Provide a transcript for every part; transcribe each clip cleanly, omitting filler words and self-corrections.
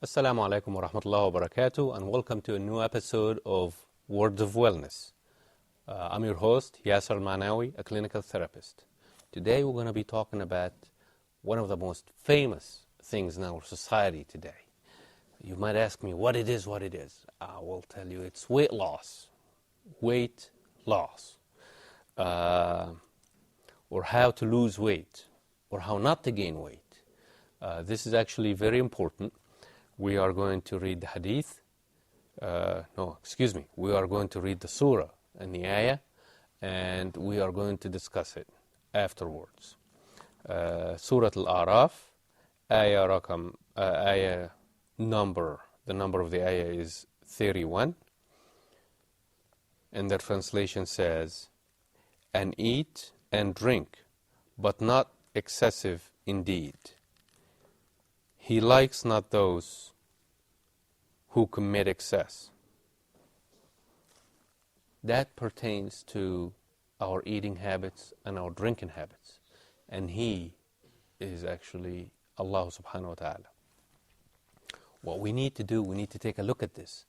Assalamu alaikum wa rahmatullahi wa barakatuh, and welcome to a new episode of Words of Wellness. I'm your host, Yassir Al-Manawi, a clinical therapist. Today we're going to be talking about one of the most famous things in our society today. You might ask me what it is. I will tell you it's weight loss. Weight loss. Or how to lose weight, or how not to gain weight. This is actually very important. We are going to read the hadith. We are going to read the surah and the ayah, and we are going to discuss it afterwards. Surah Al-A'raf, ayah number, the number of the ayah is 31, and the translation says, "And eat and drink, but not excessive indeed. He likes not those who commit excess." That pertains to our eating habits and our drinking habits. And He is actually Allah subhanahu wa ta'ala. What we need to do, we need to take a look at this.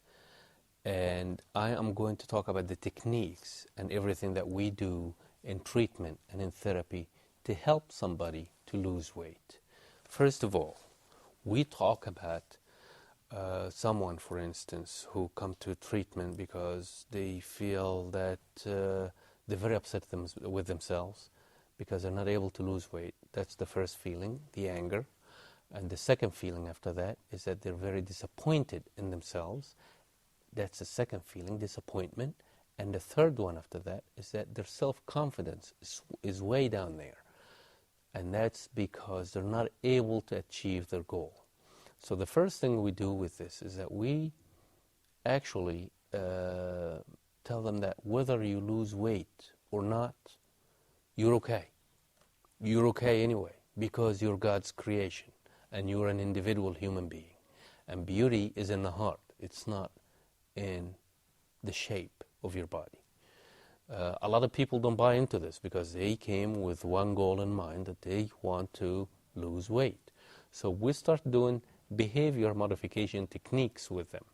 And I am going to talk about the techniques and everything that we do in treatment and in therapy to help somebody to lose weight. First of all, we talk about someone, for instance, who come to treatment because they feel that they're very upset with themselves because they're not able to lose weight. That's the first feeling, the anger. And the second feeling after that is that they're very disappointed in themselves. That's the second feeling, disappointment. And the third one after that is that their self-confidence is way down there. And that's because they're not able to achieve their goal. So the first thing we do with this is that we actually tell them that whether you lose weight or not, you're okay. You're okay anyway, because you're God's creation and you're an individual human being. And beauty is in the heart. It's not in the shape of your body. A lot of people don't buy into this because they came with one goal in mind, that they want to lose weight. So we start doing behavior modification techniques with them.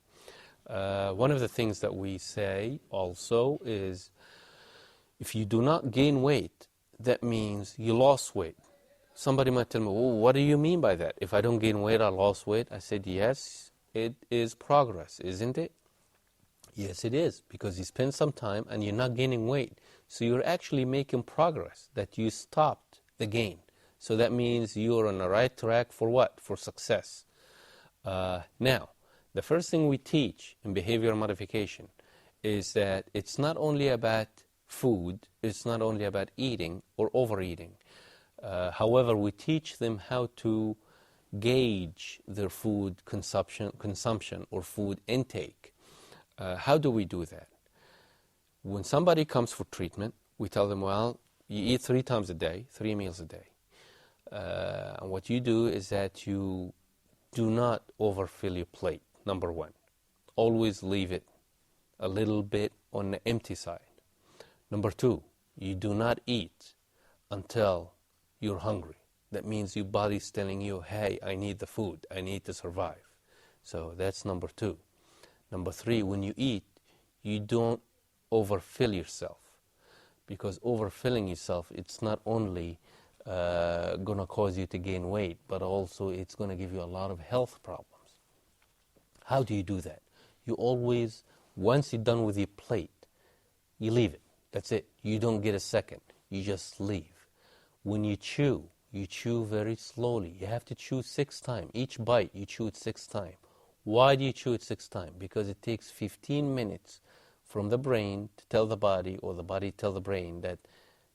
One of the things that we say also is, if you do not gain weight, that means you lost weight. Somebody might tell me, "Oh, what do you mean by that? If I don't gain weight, I lost weight?" I said, yes, it is progress, isn't it? Yes, it is, because you spend some time and you're not gaining weight. So you're actually making progress, that you stopped the gain. So that means you're on the right track for what? For success. Now, the first thing we teach in behavior modification is that it's not only about food, it's not only about eating or overeating. However, we teach them how to gauge their food consumption or food intake. How do we do that? When somebody comes for treatment, we tell them, well, you eat 3 times a day, 3 meals a day. And what you do is that you do not overfill your plate, number one. Always leave it a little bit on the empty side. Number 2, you do not eat until you're hungry. That means your body's telling you, hey, I need the food, I need to survive. So that's number 2. Number 3, when you eat, you don't overfill yourself. Because overfilling yourself, it's not only going to cause you to gain weight, but also it's going to give you a lot of health problems. How do you do that? You always, once you're done with your plate, you leave it. That's it. You don't get a second. You just leave. When you chew very slowly. You have to chew 6 times. Each bite, you chew it 6 times. Why do you chew it 6 times? Because it takes 15 minutes from the brain to tell the body, or the body tell the brain that,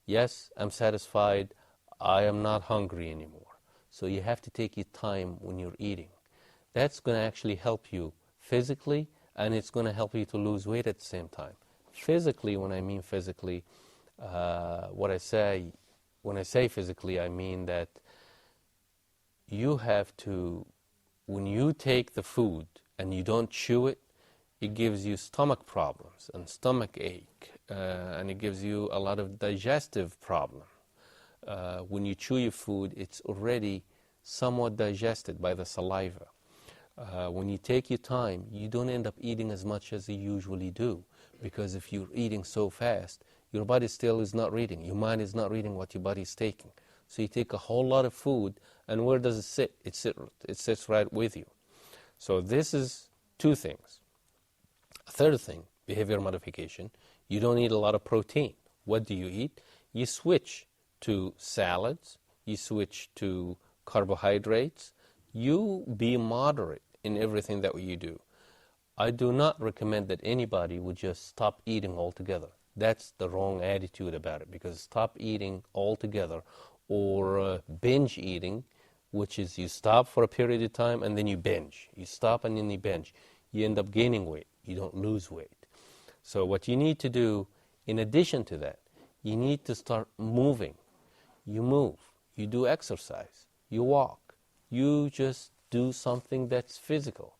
yes, I'm satisfied, I am not hungry anymore. So you have to take your time when you're eating. That's going to actually help you physically, and it's going to help you to lose weight at the same time. Physically, when I mean physically, when I say physically, I mean that you have to, when you take the food and you don't chew it, it gives you stomach problems and stomach ache, and it gives you a lot of digestive problem. When you chew your food, it's already somewhat digested by the saliva. When you take your time, you don't end up eating as much as you usually do, because if you're eating so fast, your body still is not reading. Your mind is not reading what your body is taking. So you take a whole lot of food, and where does it sit? It sits right with you. So this is two things. A third thing, behavior modification. You don't eat a lot of protein. What do you eat? You switch to salads. You switch to carbohydrates. You be moderate in everything that you do. I do not recommend that anybody would just stop eating altogether. That's the wrong attitude about it, because stop eating altogether, or binge eating, which is you stop for a period of time and then you binge. You stop and then you binge. You end up gaining weight. You don't lose weight. So what you need to do, in addition to that, you need to start moving. You move. You do exercise. You walk. You just do something that's physical.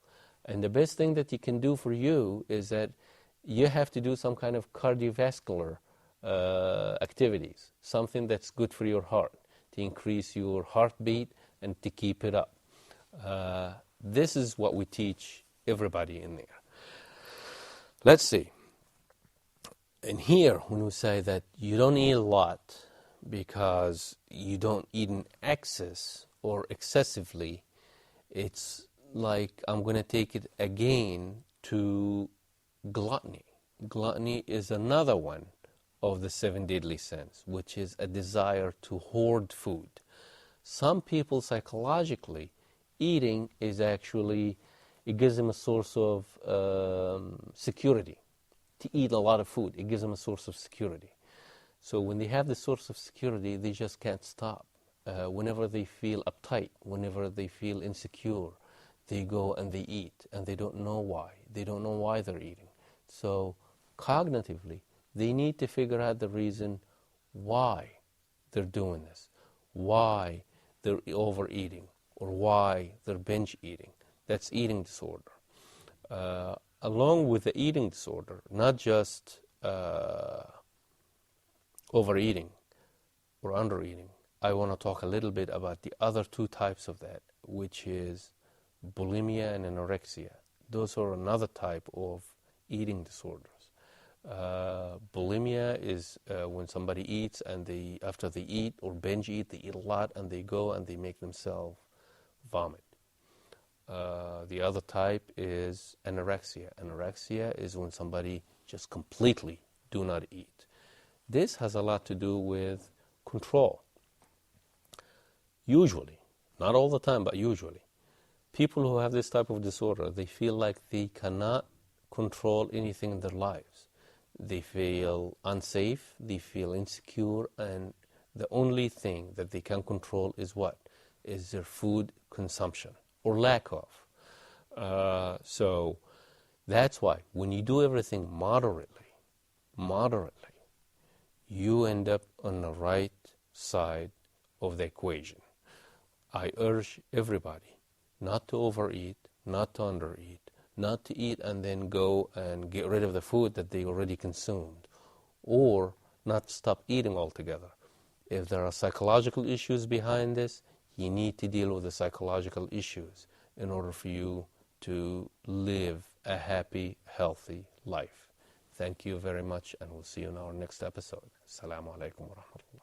And the best thing that you can do for you is that you have to do some kind of cardiovascular activities, something that's good for your heart, to increase your heartbeat and to keep it up. This is what we teach everybody in there. Let's see. And here, when we say that you don't eat a lot because you don't eat in excess or excessively, it's like I'm going to take it again to gluttony. Gluttony is another one of the 7 deadly sins, which is a desire to hoard food. Some people psychologically, eating is actually, it gives them a source of security. To eat a lot of food, it gives them a source of security. So when they have the source of security, they just can't stop. Whenever they feel uptight, whenever they feel insecure, they go and they eat, and they don't know why. They don't know why they're eating. So cognitively, they need to figure out the reason why they're doing this, why they're overeating, or why they're binge eating. That's eating disorder. Along with the eating disorder, not just overeating or undereating, I want to talk a little bit about the other two types of that, which is bulimia and anorexia. Those are another type of eating disorders. Bulimia is when somebody eats and after they eat or binge eat, they eat a lot and they go and they make themselves vomit. The other type is anorexia. Anorexia is when somebody just completely do not eat. This has a lot to do with control. Usually, not all the time, but usually, people who have this type of disorder, they feel like they cannot control anything in their lives. They feel unsafe, they feel insecure, and the only thing that they can control is what? Is their food consumption, or lack of. So that's why when you do everything moderately, you end up on the right side of the equation. I urge everybody not to overeat, not to undereat, not to eat and then go and get rid of the food that they already consumed, or not stop eating altogether. If there are psychological issues behind this, you need to deal with the psychological issues in order for you to live a happy, healthy life. Thank you very much, and we'll see you in our next episode. Assalamu alaikum wa rahmatullah.